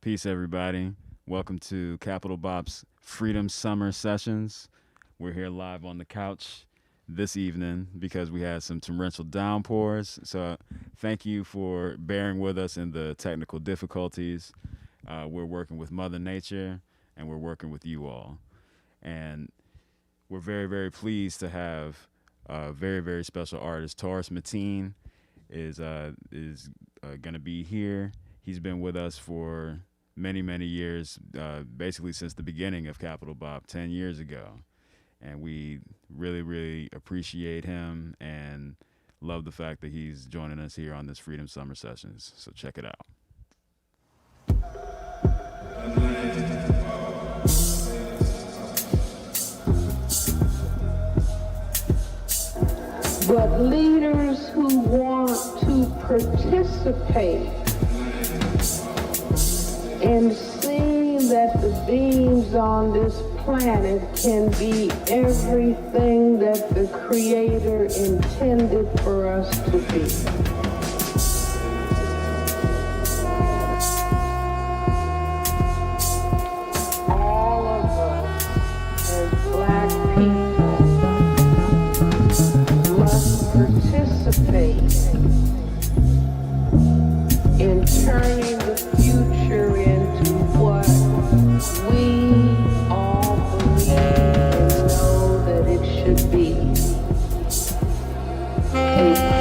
Peace, everybody. Welcome to Capital Bop's Freedom Summer Sessions. We're here live on the couch this evening because we had some torrential downpours. So thank you for bearing with us in the technical difficulties. We're working with Mother Nature, and we're working with you all. And we're very, very pleased to have a very, very special artist. Tarus Mateen is going to be here. He's been with us for many, many years, basically since the beginning of Capital Bop 10 years ago. And we really, really appreciate him and love the fact that he's joining us here on this Freedom Summer Sessions. So check it out. But leaders who want to participate in seeing that the beings on this planet can be everything that the Creator intended for us to be. All of us as Black people must participate in turning the future into what we all believe and know that it should be. A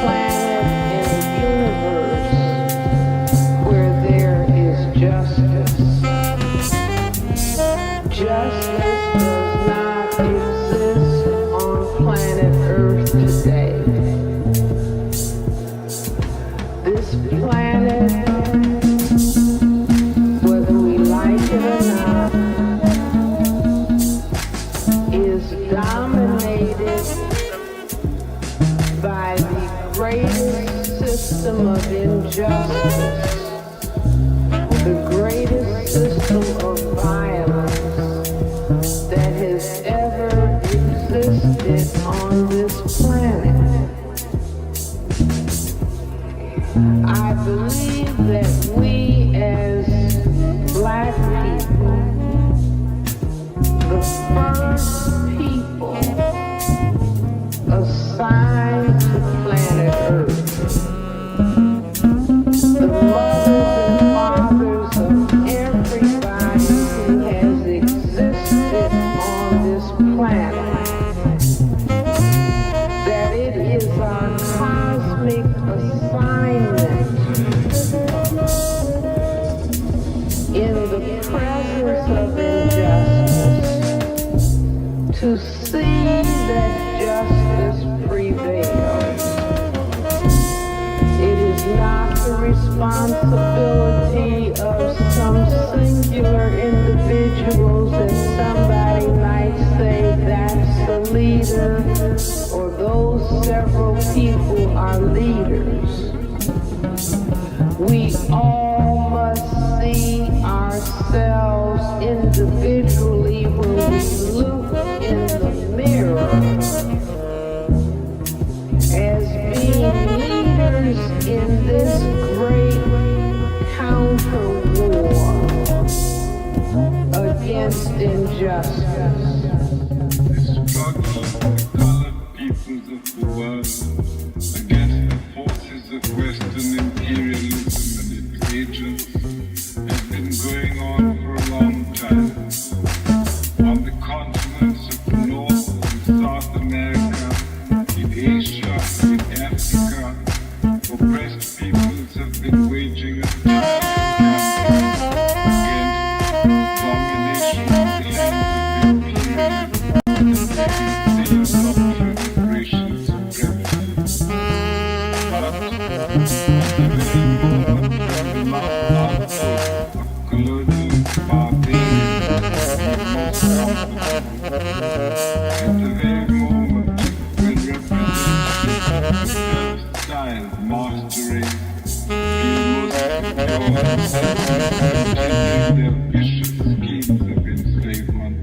planet and a universe where there is justice. Justice does not exist on planet Earth today. This planet, whether we like it or not, is dominated by the greatest system of injustice, the greatest system of violence that has ever existed on this planet. I believe that we as Black people, the first people assigned to planet Earth, the mothers and fathers of everybody who has existed on this planet, that it is our cosmic assignment in the presence of injustice to see that justice prevails. It is not the responsibility of some singular individuals that somebody might say that's the leader or those several people are leaders. We all must see ourselves individually when we look in the mirror as being leaders in this great counter war against injustice. The struggle of the colored peoples of the world against the forces of Western imperialism and its agents has been going on for a long time. On the continents of North and South America, in Asia, in Africa, oppressed peoples have been waging a campaign against domination of the lands of imperialism and taking the doctrine of racial supremacy. But at the very moment when the last outpost of colonial barbarians at the very moment when representatives of self-styled mastering feel most secure continuing their vicious schemes of enslavement,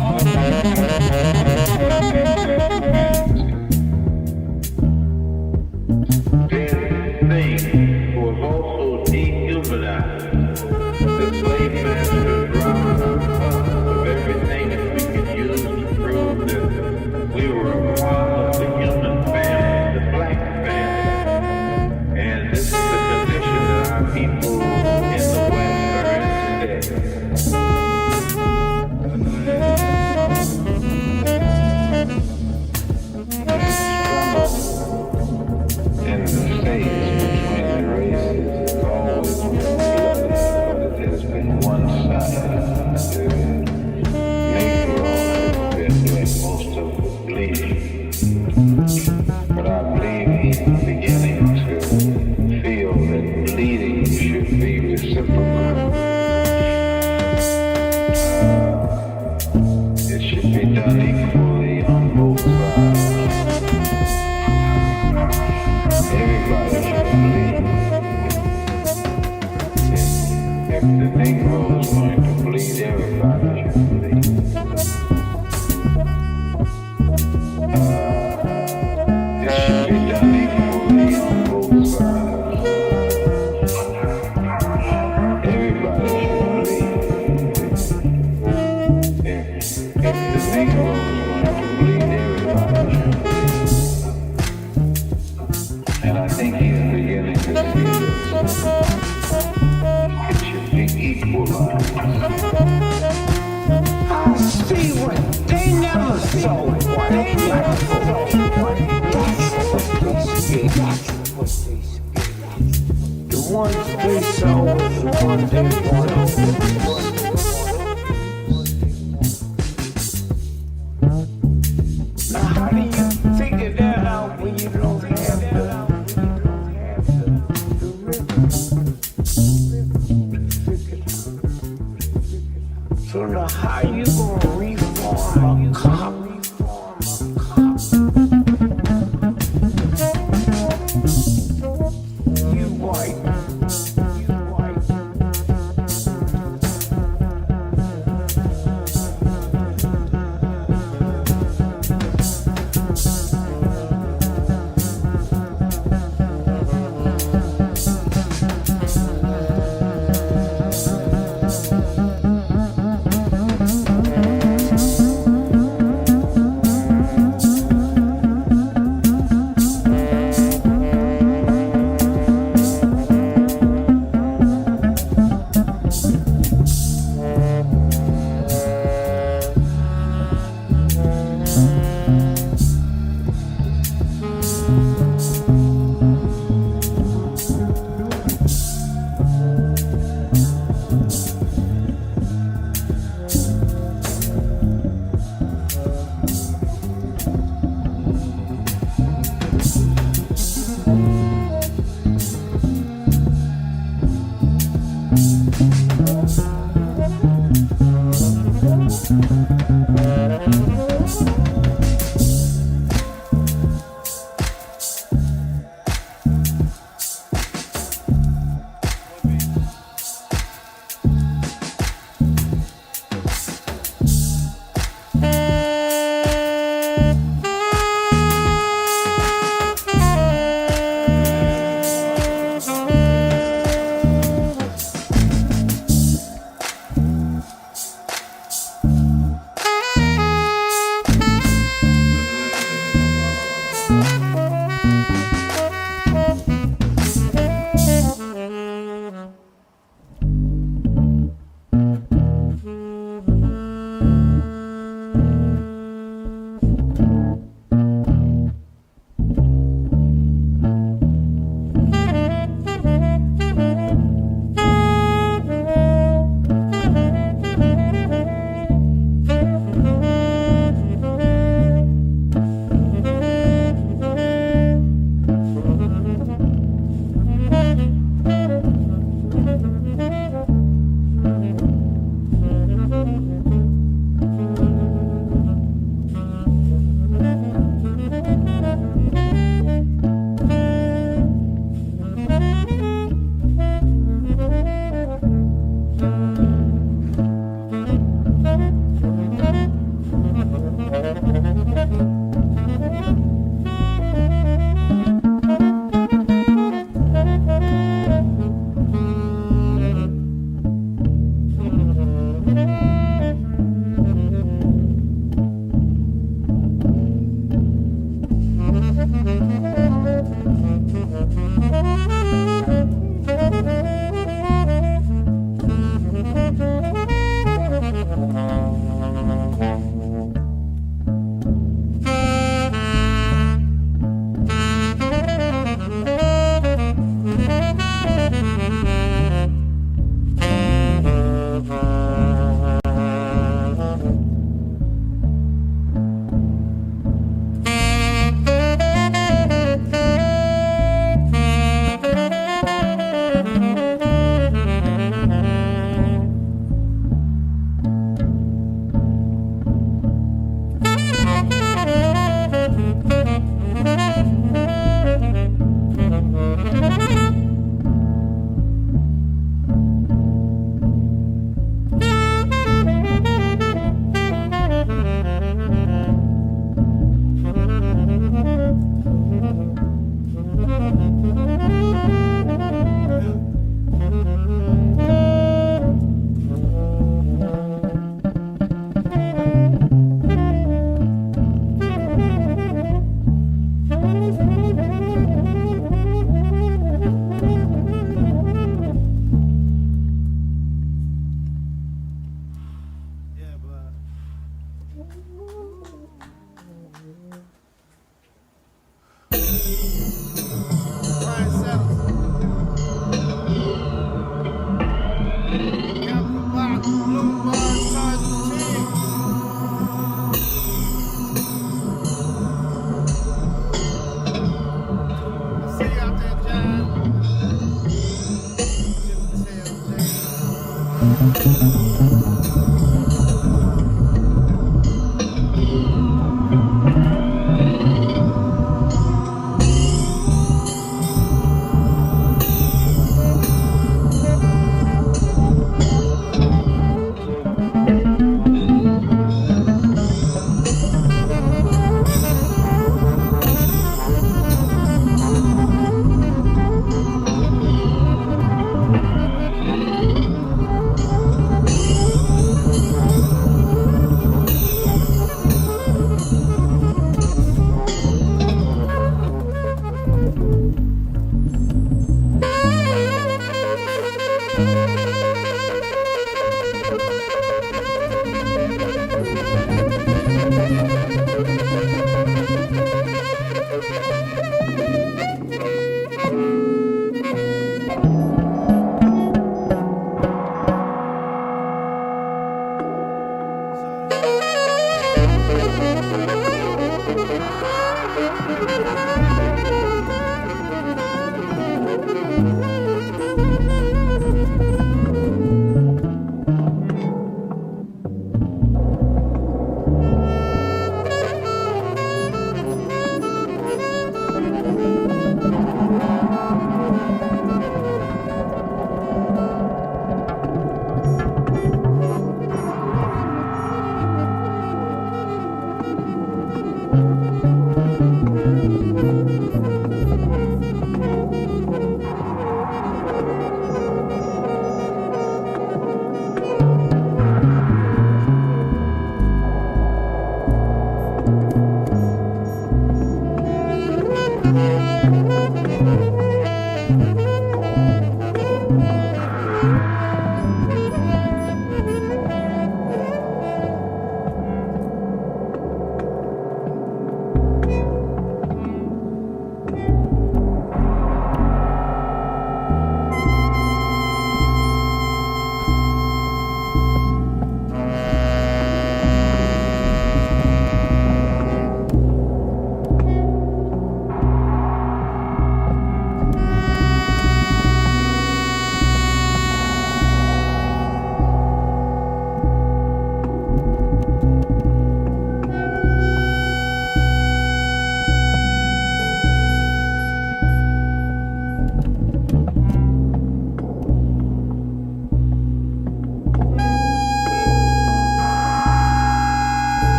our people are undermining their humanity. There is a thing who was also dehumanized, the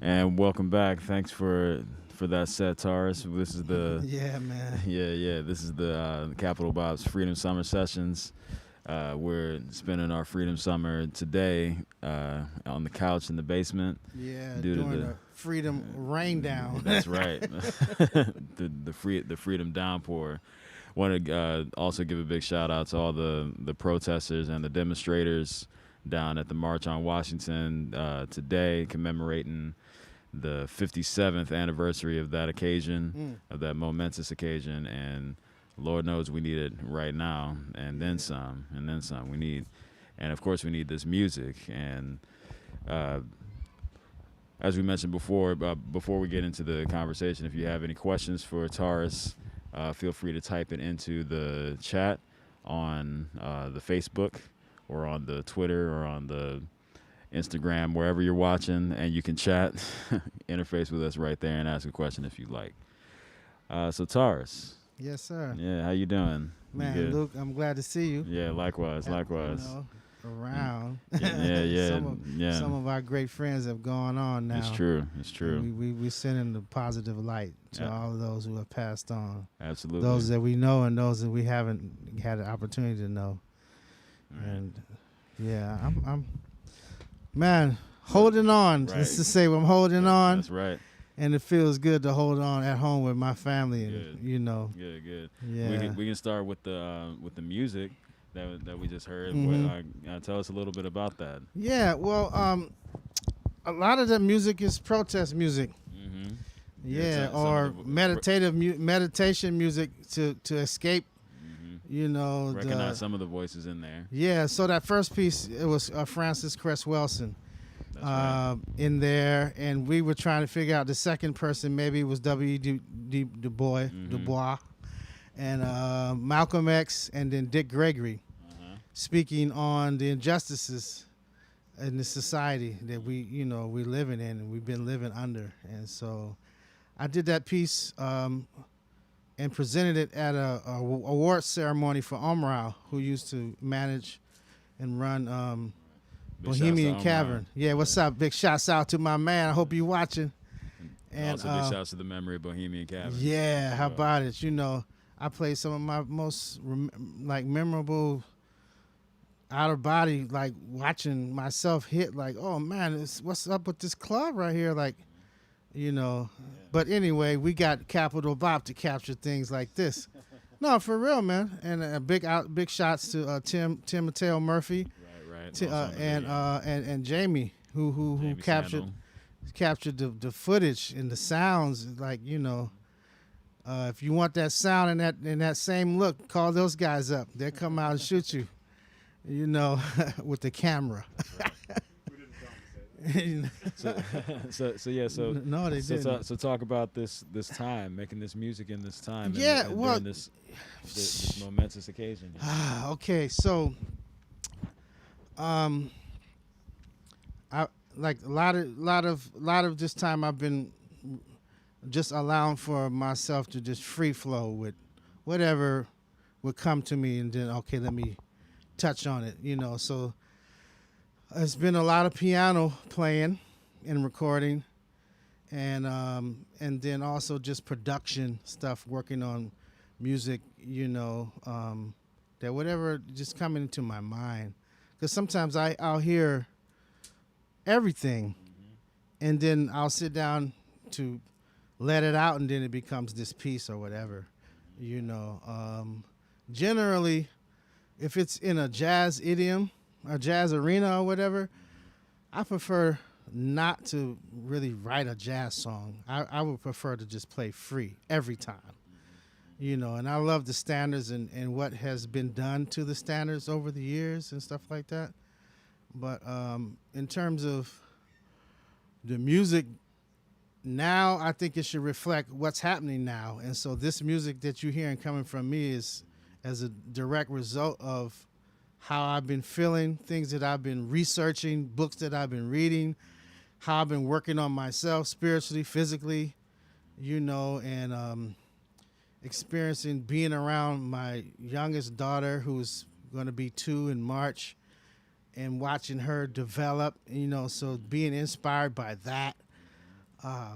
And welcome back. Thanks for that set, Tarus. This is the Yeah, man. yeah. This is the Capital Bop's Freedom Summer Sessions. We're spending our Freedom Summer today on the couch in the basement. Yeah, due to doing the a freedom rain down. That's right. the freedom downpour. Want to also give a big shout out to all the protesters and the demonstrators down at the March on Washington today, commemorating the 57th anniversary of that occasion, of that momentous occasion, and Lord knows we need it right now, and then some, and then some. We need, and of course, we need this music. And as we mentioned before, before we get into the conversation, if you have any questions for Tarus, feel free to type it into the chat on the Facebook or on the Twitter or on the Instagram, wherever you're watching, and you can chat, interface with us right there and ask a question if you like. So Tarus. Yes, sir. Yeah, how you doing? You Man, good? Luke, I'm glad to see you. Yeah, likewise, likewise. You know, around. Yeah. Some of our great friends have gone on now. It's true. It's true. We sending the positive light to all of those who have passed on. Absolutely. Those that we know and those that we haven't had an opportunity to know. Right. And yeah, I'm man, holding on. Right. Just to say I'm holding on. That's right. And it feels good to hold on at home with my family, and Good. you know. Good. Yeah. We can start with the music that we just heard. Mhm. Tell us a little bit about that. Yeah, well, a lot of the music is protest music. Mm-hmm. Yeah, or meditation music to escape. Mm-hmm. You know, Recognize some of the voices in there. Yeah, so that first piece, it was Francis Cress Wilson. That's right. In there, and we were trying to figure out the second person. Maybe it was Du Bois, and Malcolm X, and then Dick Gregory, speaking on the injustices in the society that we're living in and we've been living under. And so, I did that piece and presented it at a award ceremony for Omrau, who used to manage and run. Bohemian Cavern. Yeah, what's up? Big shouts out to my man. I hope you watching. And also big shouts to the memory of Bohemian Cavern. Yeah, how about it? You know, I played some of my most memorable out of body, like watching myself hit. Like, oh man, what's up with this club right here? Like, you know. Yeah. But anyway, we got Capital Bop to capture things like this. No, for real, man. And big shots to Tim Mateo Murphy. And Jamie, who Jamie captured the footage and the sounds. Like, you know, if you want that sound and that same look, call those guys up. They'll come out and shoot you, you know, with the camera. So no, they didn't. So talk about this time, making this music in this time. Yeah, and well, during this momentous occasion. Okay, so. I like a lot of this time I've been just allowing for myself to just free flow with whatever would come to me, and then okay, let me touch on it, you know. So it's been a lot of piano playing and recording, and then also just production stuff, working on music, you know, that whatever just coming into my mind. Because sometimes I'll hear everything, and then I'll sit down to let it out, and then it becomes this piece or whatever, you know. Generally, if it's in a jazz idiom, a jazz arena or whatever, I prefer not to really write a jazz song. I would prefer to just play free every time. You know, and I love the standards and what has been done to the standards over the years and stuff like that. But in terms of the music now, I think it should reflect what's happening now. And so this music that you're hearing coming from me is as a direct result of how I've been feeling, things that I've been researching, books that I've been reading, how I've been working on myself spiritually, physically, you know, and experiencing being around my youngest daughter, who's going to be 2 in March, and watching her develop, you know, so being inspired by that.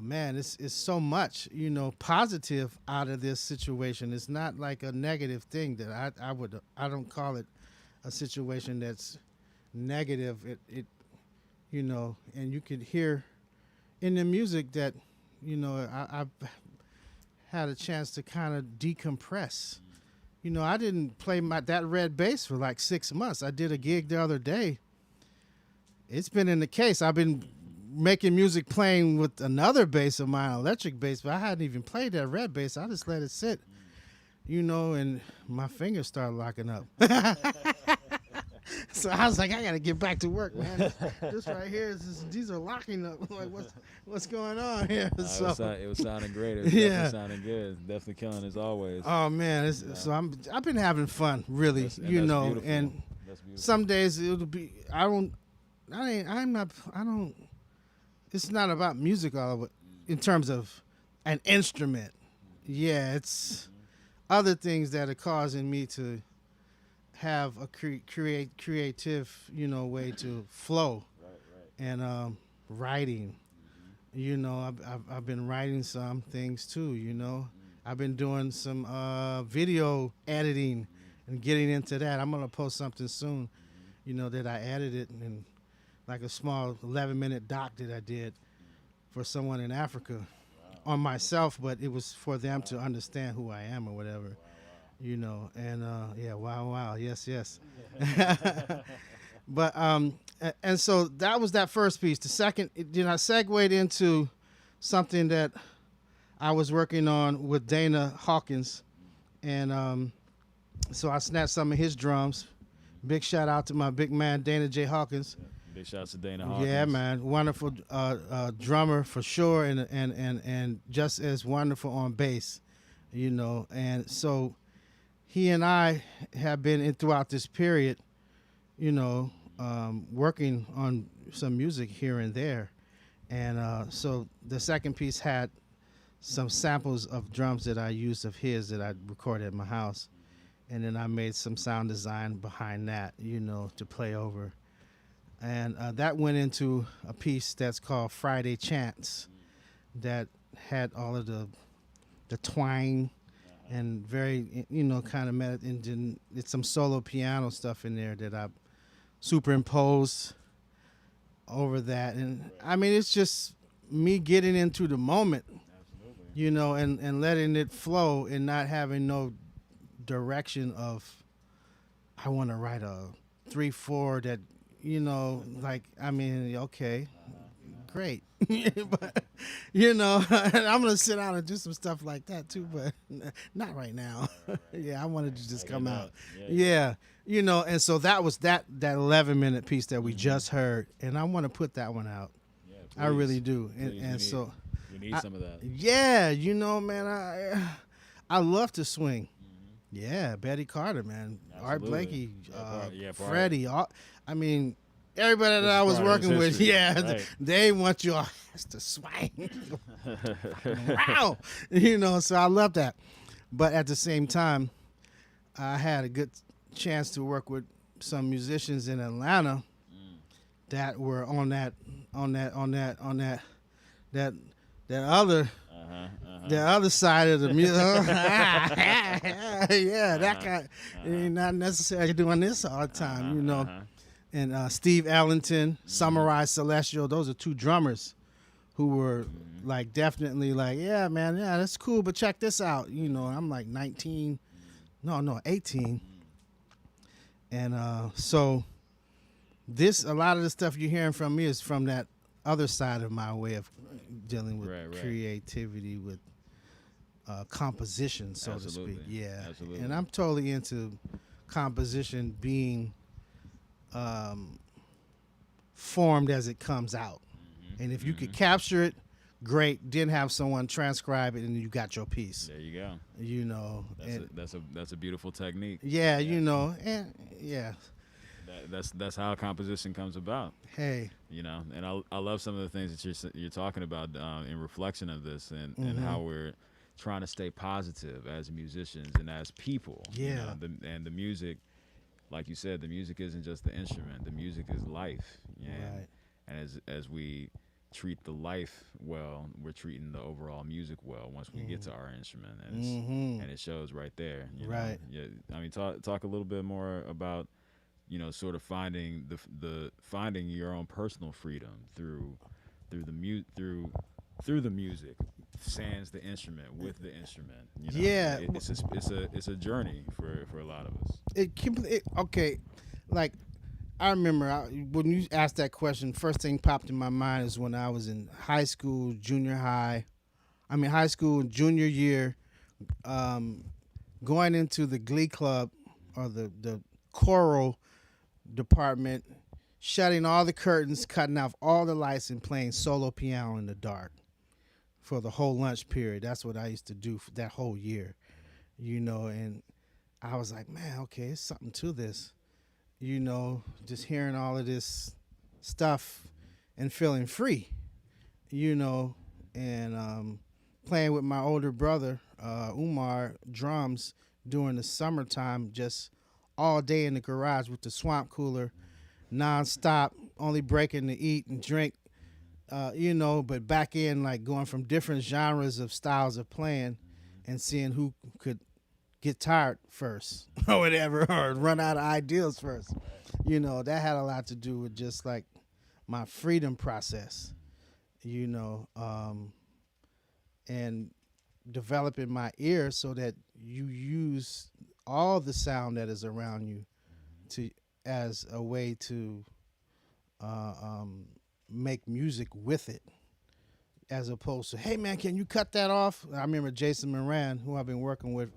Man, it's so much, you know, positive out of this situation. It's not like a negative thing that I don't call it a situation that's negative. It you know, and you could hear in the music that, you know, I've had a chance to kind of decompress. You know, I didn't play that red bass for like 6 months. I did a gig the other day. It's been in the case. I've been making music playing with another bass of mine, electric bass, but I hadn't even played that red bass. I just let it sit. you know, and my fingers started locking up. So I was like, I gotta get back to work, man. This right here, these are locking up. Like, what's going on here? So it was sounding great. It was Yeah. definitely sounding good. Definitely killing as always. oh man, so I've been having fun, really, That's you know, beautiful. and That's beautiful. some days it'll be I don't. It's not about music all of it in terms of an instrument. Yeah, it's other things that are causing me to have a creative, you know, way to flow. Right. And writing. You know, I've been writing some things too. You know, I've been doing some video editing and getting into that. I'm gonna post something soon. You know, that I edited and like a small 11-minute doc that I did for someone in Africa on myself, but it was for them to understand who I am or whatever. You know, and wow, yes. But and so that was that first piece. The second, I segued into something that I was working on with Dana Hawkins, and so I snatched some of his drums. Big shout out to my big man Dana J. Hawkins. Big shouts to Dana Hawkins. Yeah, man, wonderful drummer for sure, and just as wonderful on bass, you know. And so he and I have been in throughout this period, you know, working on some music here and there. And so the second piece had some samples of drums that I used of his that I recorded at my house. And then I made some sound design behind that, you know, to play over. And that went into a piece that's called Friday Chants that had all of the twang and very, you know, kind of and then it's some solo piano stuff in there that I superimposed over that. And I mean, it's just me getting into the moment, you know, and letting it flow and not having no direction of, I want to write a 3/4 that, you know, like, I mean, okay, great. But, you know, I'm going to sit down and do some stuff like that too, but not right now. Yeah, I wanted to just come out. Yeah. You know, and so that was that 11-minute piece that we just heard, and I want to put that one out. Yeah, I really do. Please, we need some of that. Yeah, you know, man, I love to swing. Yeah, Betty Carter, man. Art Blakey, Freddie. I mean, everybody that I was working with, right. they want your ass to swing. Wow. You know, so I love that. But at the same time, I had a good chance to work with some musicians in Atlanta that were on that other the other side of the music. Yeah, that kind. Not necessarily doing this all the time, you know. And Steve Ellington, Samurai Celestial, those are two drummers who were like definitely like, yeah, man, yeah, that's cool, but check this out. You know, I'm like 18. And so a lot of the stuff you're hearing from me is from that other side of my way of dealing with creativity, with composition, so to speak. Yeah. Absolutely. And I'm totally into composition being formed as it comes out. And if you could capture it, great. Then have someone transcribe it, and you got your piece. There you go. You know, that's a beautiful technique. Yeah, you know, and yeah. That's how composition comes about. Hey, you know, and I love some of the things that you're talking about in reflection of this, and how we're trying to stay positive as musicians and as people. Yeah. You know, and the music, like you said, the music isn't just the instrument. The music is life. Yeah. Right. And as we treat the life well, we're treating the overall music well once we get to our instrument, and it shows right there. You know? Right. Yeah. I mean, talk a little bit more about, you know, sort of finding finding your own personal freedom through the music, sans the instrument, with the instrument. You know? Yeah. It's a journey for a lot of us. Okay, like I remember when you asked that question, first thing popped in my mind is when I was in high school, junior year, going into the glee club or the choral department, shutting all the curtains, cutting off all the lights, and playing solo piano in the dark for the whole lunch period. That's what I used to do for that whole year, and I was like, man, okay, it's something to this, just hearing all of this stuff and feeling free, and playing with my older brother, Umar, drums during the summertime, just all day in the garage with the swamp cooler, nonstop, only breaking to eat and drink, but back in, like, going from different genres of styles of playing and seeing who could get tired first or whatever, or run out of ideas first. That had a lot to do with just like my freedom process, and developing my ear so that you use all the sound that is around you as a way to make music with it, as opposed to, hey man, can you cut that off? I remember Jason Moran, who I've been working with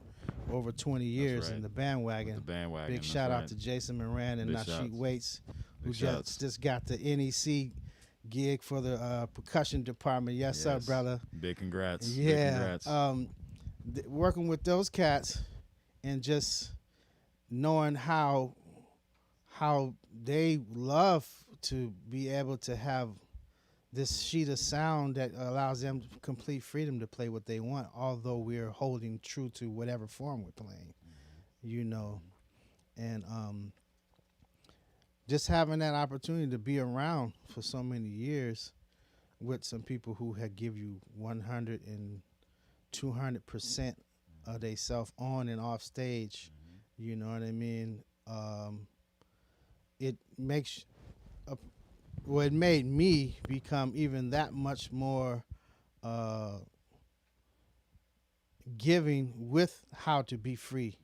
over 20 years in the Bandwagon. Big shout out to Jason Moran and Nasheed Waits, who just got the NEC gig for the percussion department. Yes, sir, brother. Big congrats. Yeah. Big congrats. Working with those cats and just knowing how they love to be able to have this sheet of sound that allows them complete freedom to play what they want, although we're holding true to whatever form we're playing, and just having that opportunity to be around for so many years with some people who had give you 100 and 200% of they self on and off stage, you know what I mean? It makes it made me become even that much more giving with how to be free,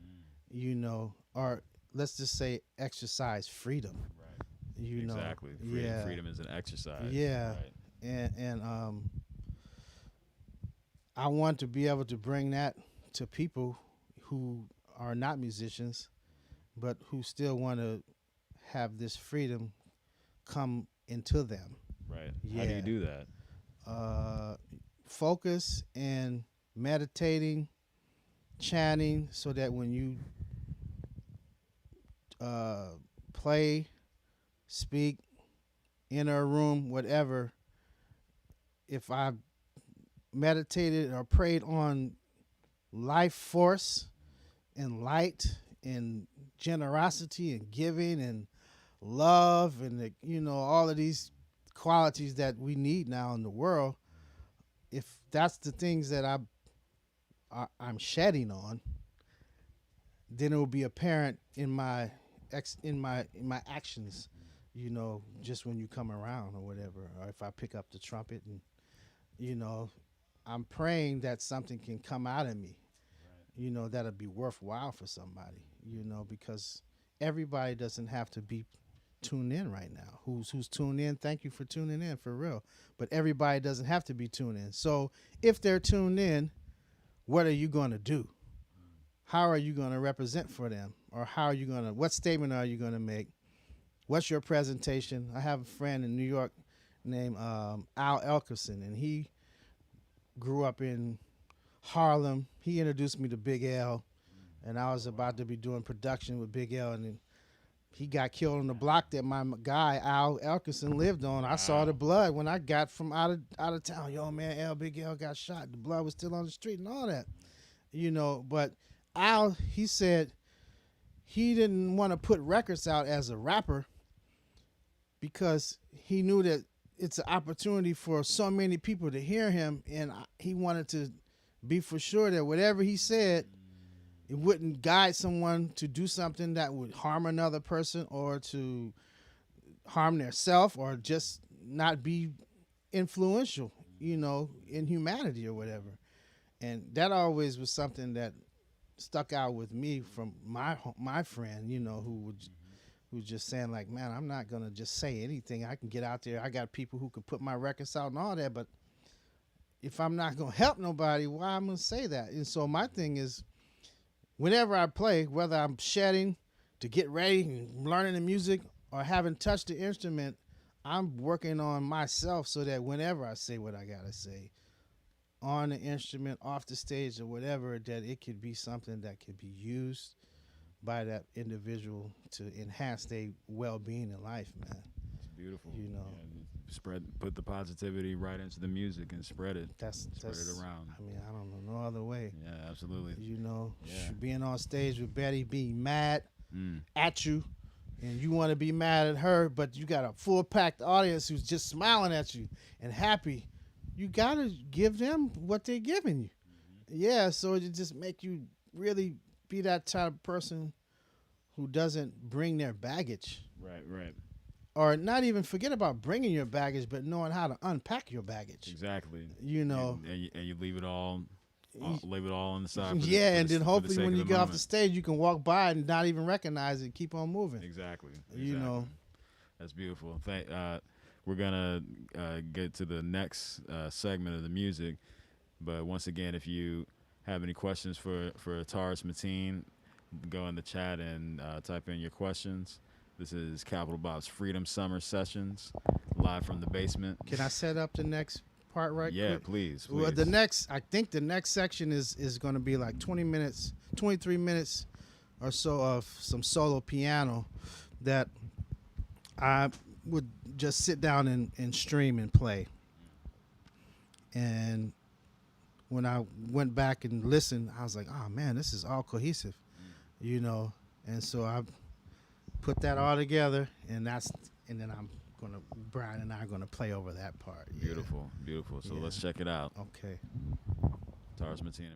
or let's just say exercise freedom. Right. Exactly. Freedom is an exercise. Yeah. Right. And I want to be able to bring that to people who are not musicians, but who still want to have this freedom come into them. Right. Yeah. How do you do that? Focus and meditating, chanting, so that when you play, speak, enter a room, whatever, if I meditated or prayed on life force and light and generosity and giving and love and all of these qualities that we need now in the world, if that's the things that I'm shedding on, then it will be apparent in my actions, just when you come around or whatever, or if I pick up the trumpet and I'm praying that something can come out of me, that'll be worthwhile for somebody, because everybody doesn't have to be tuned in right now. Who's tuned in, thank you for tuning in, for real. But everybody doesn't have to be tuned in. So if they're tuned in, what are you going to do? How are you going to represent for them? Or what statement are you going to make? What's your presentation? I have a friend in New York named Al Elkerson, and he grew up in Harlem. He introduced me to Big L, and I was about to be doing production with Big L, and then he got killed on the block that my guy Al Elkerson lived on. I saw the blood when I got from out of town. Yo, man, Big L got shot. The blood was still on the street and all that, But Al, he said he didn't want to put records out as a rapper because he knew that it's an opportunity for so many people to hear him, and he wanted to be for sure that whatever he said, it wouldn't guide someone to do something that would harm another person or to harm their self or just not be influential, in humanity or whatever. And that always was something that stuck out with me from my friend, who was just saying, like, man, I'm not going to just say anything. I can get out there. I got people who can put my records out and all that, but if I'm not going to help nobody, why I'm going to say that? And so my thing is, whenever I play, whether I'm shedding to get ready and learning the music or having touched the instrument, I'm working on myself so that whenever I say what I gotta say on the instrument, off the stage or whatever, that it could be something that could be used by that individual to enhance their well-being in life, man. It's beautiful. You know. Put the positivity right into the music and spread it. Spread it around. I mean, I don't know no other way. Yeah, absolutely. You know, Yeah. being on stage with Betty being mad at you, and you want to be mad at her, but you got a full packed audience who's just smiling at you and happy. You gotta give them what they're giving you. Yeah, so it just make you really be that type of person who doesn't bring their baggage. Right. Or not even forget about bringing your baggage, but knowing how to unpack your baggage. Exactly. You know. And you leave it all on the side. And then hopefully when you get off the stage, you can walk by and not even recognize it, keep on moving. Exactly. You know. That's beautiful. We're going to get to the next segment of the music. But once again, if you have any questions for Tarus Mateen, go in the chat and type in your questions. This is Capital Bop's Freedom Summer Sessions, live from the basement. Can I set up the next part right quick? Yeah, please. Well, I think the next section is going to be like 23 minutes or so of some solo piano that I would just sit down and stream and play. And when I went back and listened, I was like, oh man, this is all cohesive, you know. And so I put that all together, and then Brian and I are gonna play over that part. Yeah. Beautiful. So let's check it out. Okay. Tarus Mateen.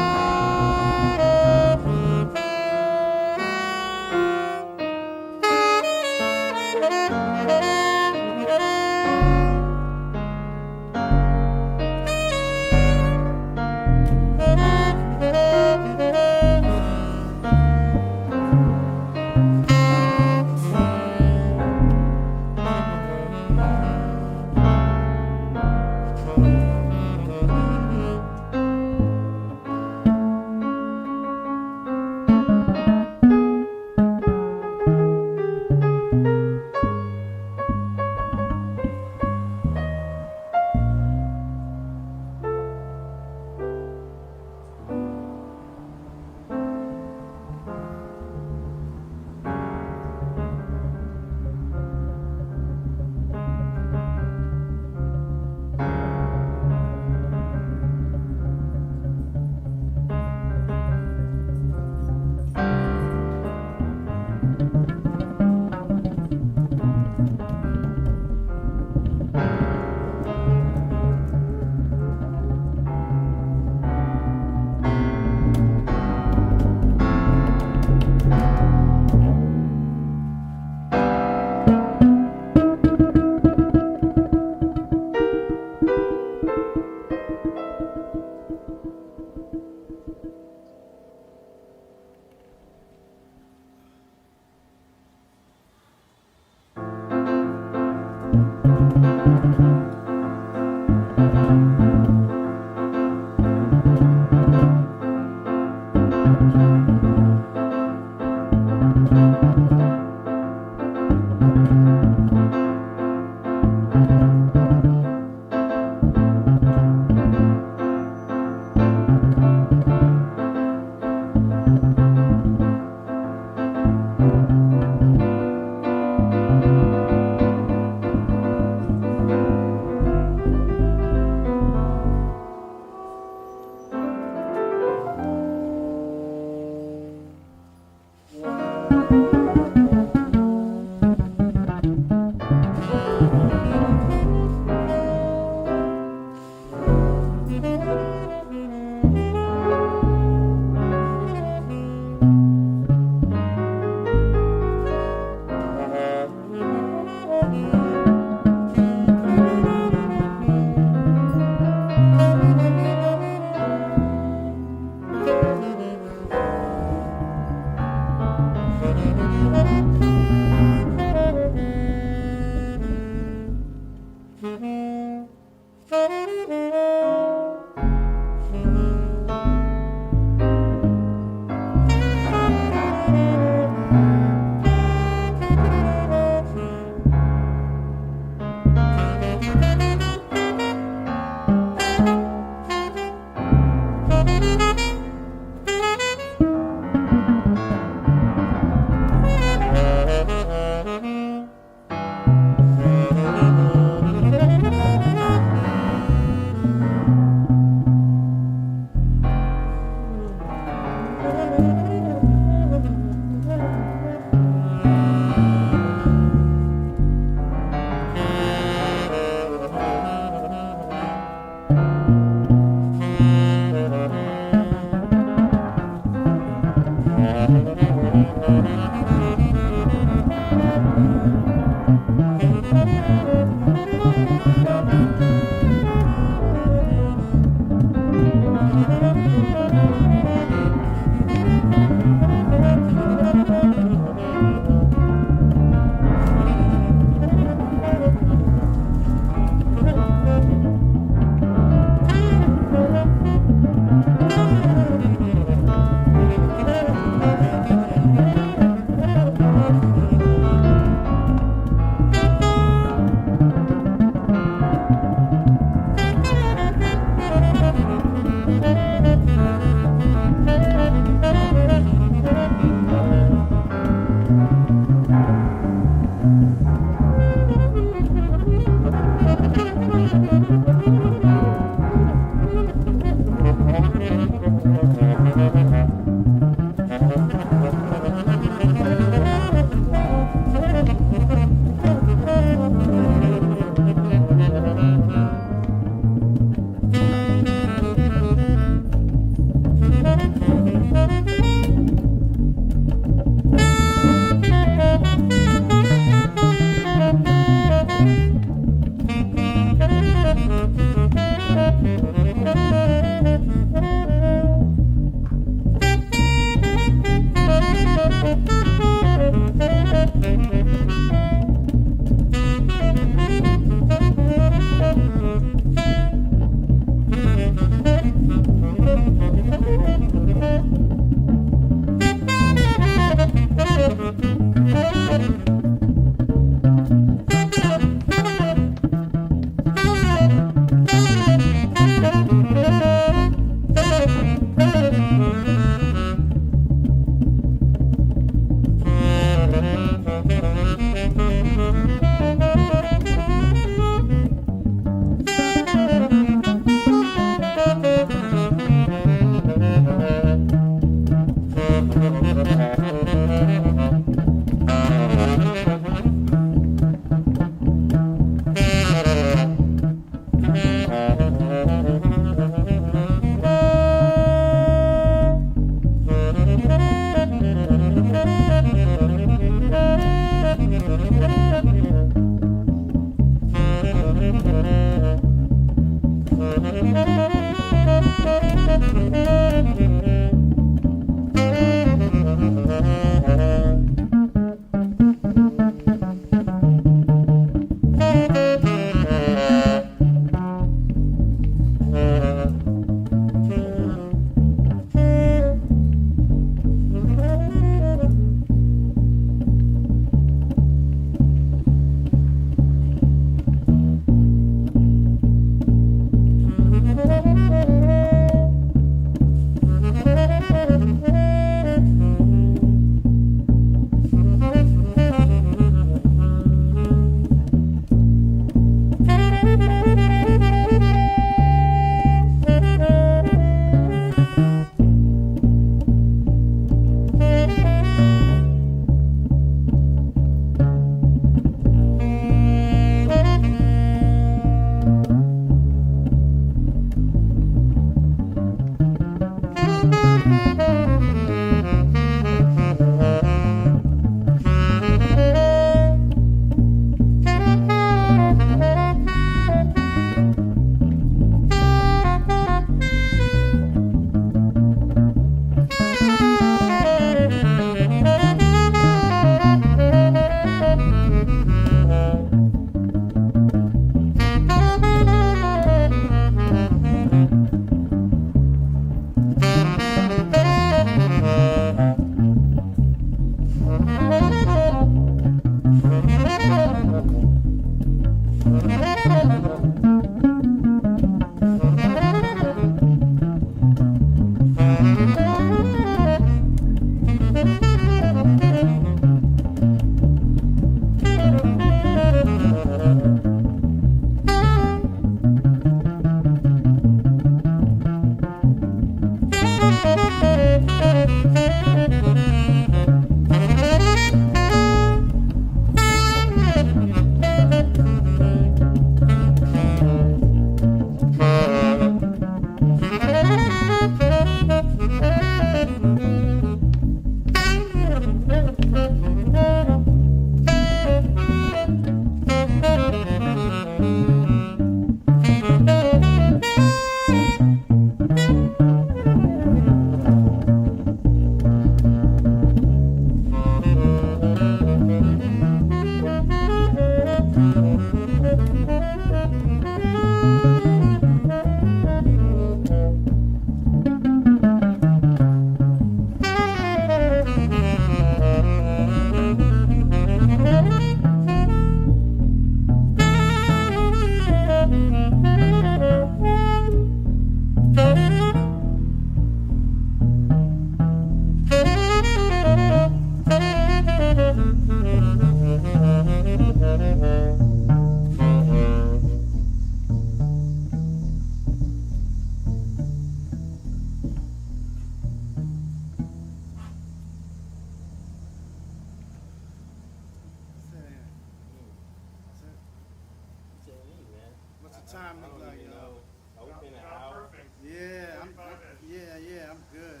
time look like, y'all? Open an hour. Yeah, I'm good.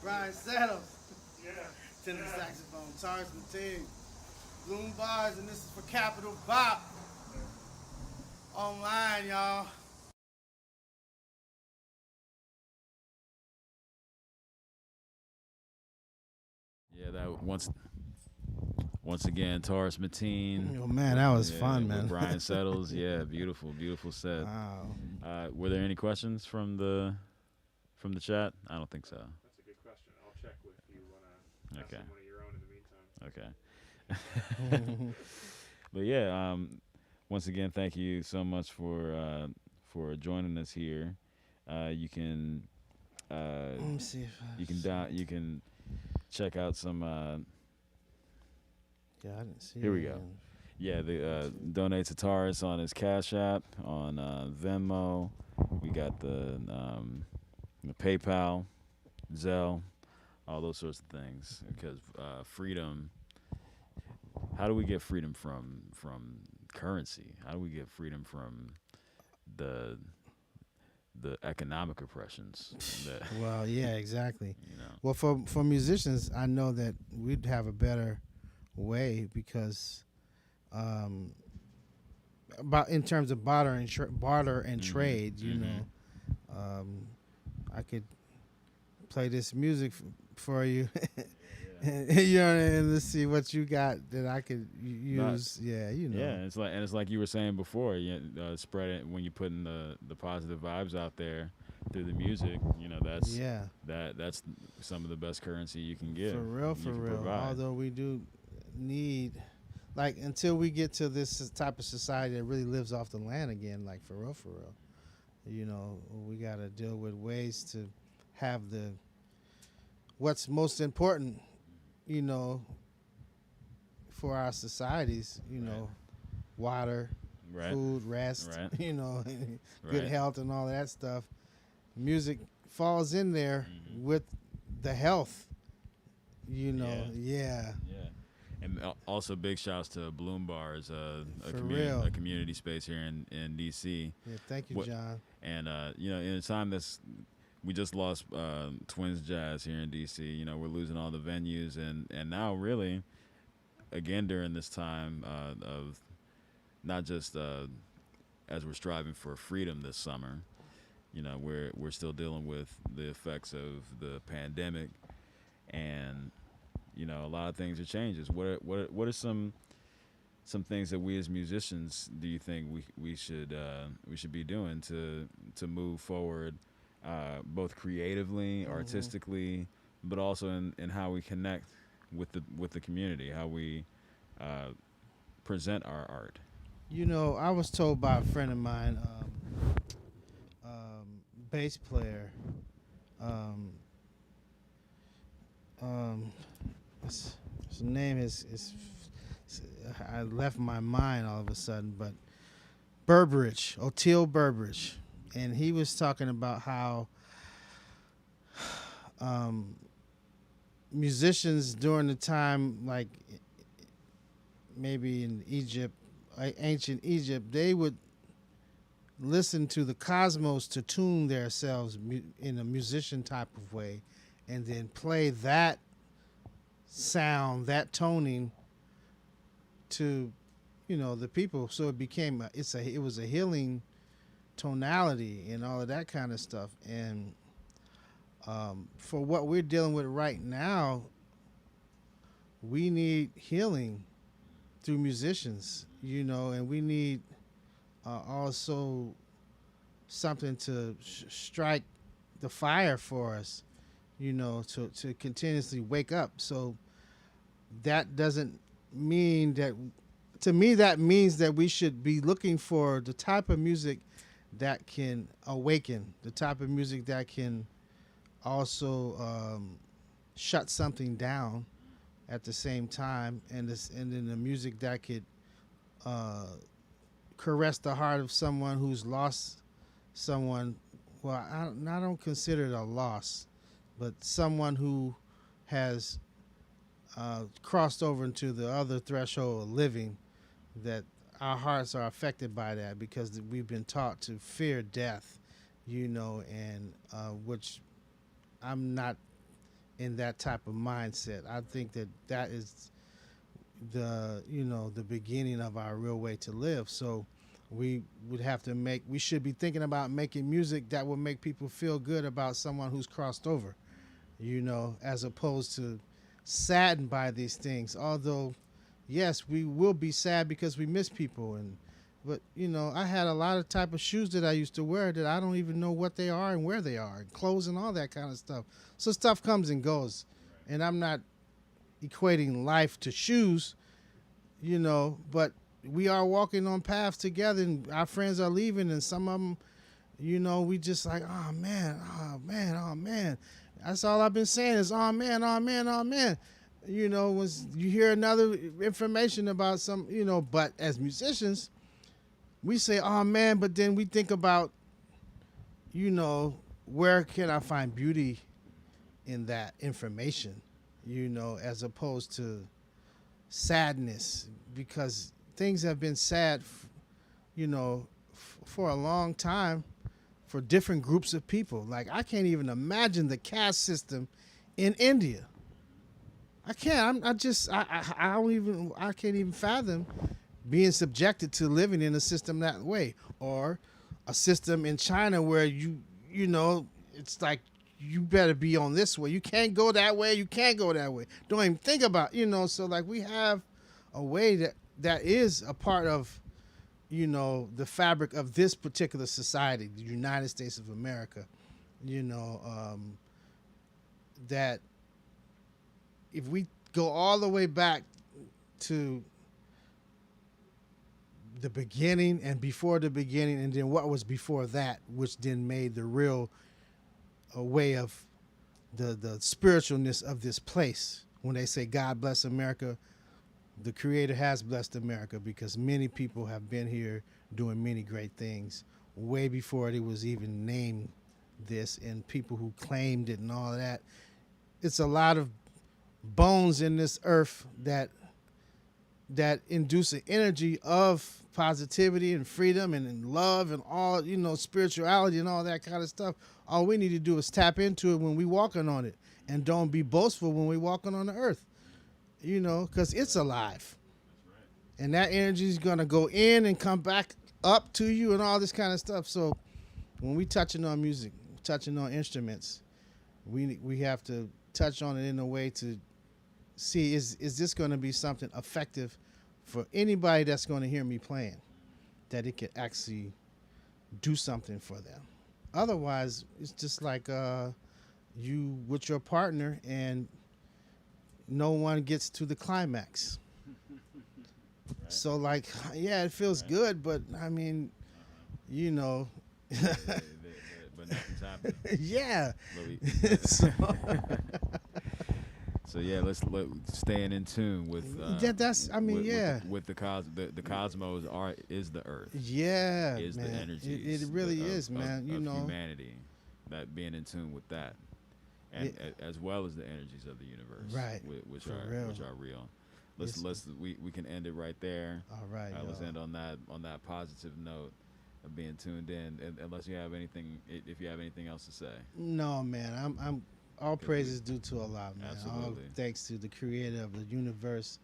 Brian Settles. Yeah. Tenor saxophone. Tarus Mateen. Bloom Bars, and this is for Capital Bop. Online, y'all. Yeah, that once again, Tarus Mateen. Oh man, that was fun, man. With Brian Settles, yeah, beautiful set. Wow. Were there any questions from the chat? I don't think so. That's a good question. I'll check with you when I ask Okay. one of your own in the meantime. Okay. But yeah, once again, thank you so much for joining us here. You can Let me see if you can check out some. Yeah, I didn't see. Here we go. Yeah, the donate to Tarus on his Cash App, on Venmo. We got the PayPal, Zelle, all those sorts of things. Because freedom. How do we get freedom from currency? How do we get freedom from the economic oppressions? Well, yeah, exactly. You know. Well, for musicians, I know that we'd have a better way because, about in terms of barter and trade, you know, I could play this music for you. You know, and let's see what you got that I could use. Yeah, you know. Yeah, it's like you were saying before. Spread it when you're putting the positive vibes out there through the music. You know, that's some of the best currency you can give. For real. Provide. Although we do need, like, until we get to this type of society that really lives off the land again, like for real. You know, we got to deal with ways to have what's most important. You know, for our societies, you know, water, food, rest, you know, good health and all that stuff. Music falls in there with the health, you know, yeah. And also big shouts to Bloom Bars, a community space here in D.C. Yeah, thank you, John. And, you know, in a time we just lost Twins Jazz here in D.C. You know, we're losing all the venues, and now really, again during this time of not just as we're striving for freedom this summer, you know, we're still dealing with the effects of the pandemic, and you know, a lot of things are changes. What are some things that we as musicians do you think we should be doing to move forward? Both creatively, artistically, but also in how we connect with the community, how we present our art. You know, I was told by a friend of mine, bass player, his name is I left my mind all of a sudden, but Oteil Burbridge. And he was talking about how musicians during the time, like maybe in Egypt, ancient Egypt, they would listen to the cosmos to tune themselves in a musician type of way, and then play that sound, that toning to, you know, the people. So it was a healing tonality and all of that kind of stuff. And for what we're dealing with right now, we need healing through musicians, you know, and we need also something to strike the fire for us, you know, to continuously wake up. So that doesn't mean that, to me, that means that we should be looking for the type of music that can awaken, the type of music that can also shut something down at the same time, and then the music that could caress the heart of someone who's lost someone. Well, I don't consider it a loss, but someone who has crossed over into the other threshold of living, that our hearts are affected by that because we've been taught to fear death, and which I'm not in that type of mindset. I think that is the beginning of our real way to live. So we should be thinking about making music that will make people feel good about someone who's crossed over, as opposed to saddened by these things. Although, yes, we will be sad because we miss people, but I had a lot of type of shoes that I used to wear that I don't even know what they are and where they are, and clothes and all that kind of stuff. So stuff comes and goes, and I'm not equating life to shoes, but we are walking on paths together, and our friends are leaving, and some of them, we just like, oh man, oh man, oh man. That's all I've been saying is, oh man, oh man, oh man. When you hear another information about some, but as musicians, we say, oh man, but then we think about, where can I find beauty in that information, as opposed to sadness, because things have been sad, for a long time for different groups of people. Like, I can't even imagine the caste system in India. I can't. I can't even fathom being subjected to living in a system that way, or a system in China where it's like you better be on this way. You can't go that way. You can't go that way. Don't even think about, So like we have a way that is a part of, the fabric of this particular society, the United States of America, that if we go all the way back to the beginning and before the beginning, and then what was before that, which then made the real way of the spiritualness of this place. When they say God bless America, the Creator has blessed America, because many people have been here doing many great things way before it was even named this, and people who claimed it and all of that. It's a lot of bones in this earth that induce an energy of positivity and freedom and love and all, spirituality and all that kind of stuff. All we need to do is tap into it when we walking on it, and don't be boastful when we walking on the earth, because it's alive. And that energy is going to go in and come back up to you and all this kind of stuff. So when we touching on music, touching on instruments, we have to touch on it in a way to see, is this going to be something effective for anybody that's going to hear me playing, that it could actually do something for them. Otherwise, it's just like you with your partner and no one gets to the climax. Right. So like, yeah, it feels right. Good, but I mean, but nothing's happening. Yeah. So yeah, let's staying in tune with. That's. I mean, With the cosmos is the earth. Yeah, is man. The energy. It really is, man. Of humanity, that being in tune with that, and as well as the energies of the universe, right? Which are real. We can end it right there. All right. Let's end on that positive note of being tuned in. Unless you have anything, if you have anything else to say. No, man. I'm all praises due to Allah, man. Absolutely. All thanks to the Creator of the universe,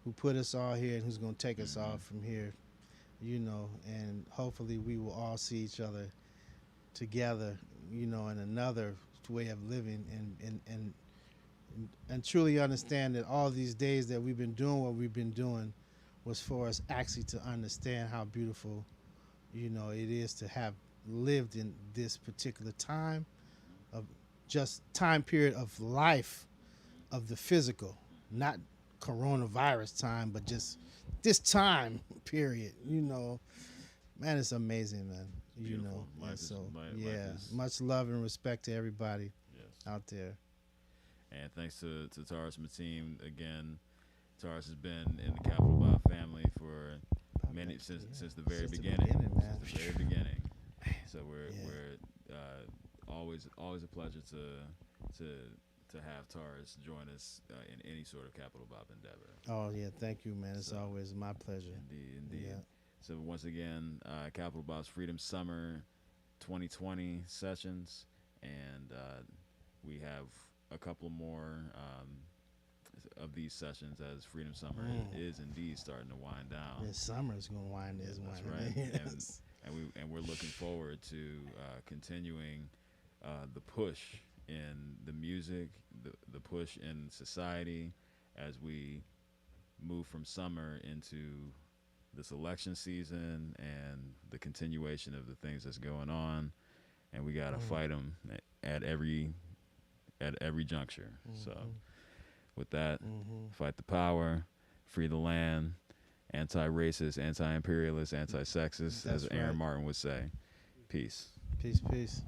who put us all here and who's going to take us all from here, and hopefully we will all see each other together, in another way of living, and truly understand that all these days that we've been doing what we've been doing was for us actually to understand how beautiful, it is to have lived in this particular time of just time period of life, of the physical, not coronavirus time, but just this time period, man, it's amazing, man. Beautiful. Much love and respect to everybody out there. And thanks to Tarus Mateen again. Tarus has been in the Capital Bop family for since the very beginning. Since the very beginning. So we're always a pleasure to to have Tarus join us in any sort of Capital Bop endeavor. Oh yeah, thank you, man. It's So, always my pleasure. Indeed. Yeah. So once again, Capital Bop's Freedom Summer 2020 sessions, and we have a couple more of these sessions as Freedom Summer is indeed starting to wind down. This summer's gonna wind this That's one. right. Yes. And we're looking forward to continuing the push in the music, the push in society as we move from summer into this election season and the continuation of the things that's going on, and we gotta fight them at every juncture. So, with that, fight the power, free the land, anti-racist, anti-imperialist, anti-sexist, as That's Aaron right. Martin would say. Peace. Peace.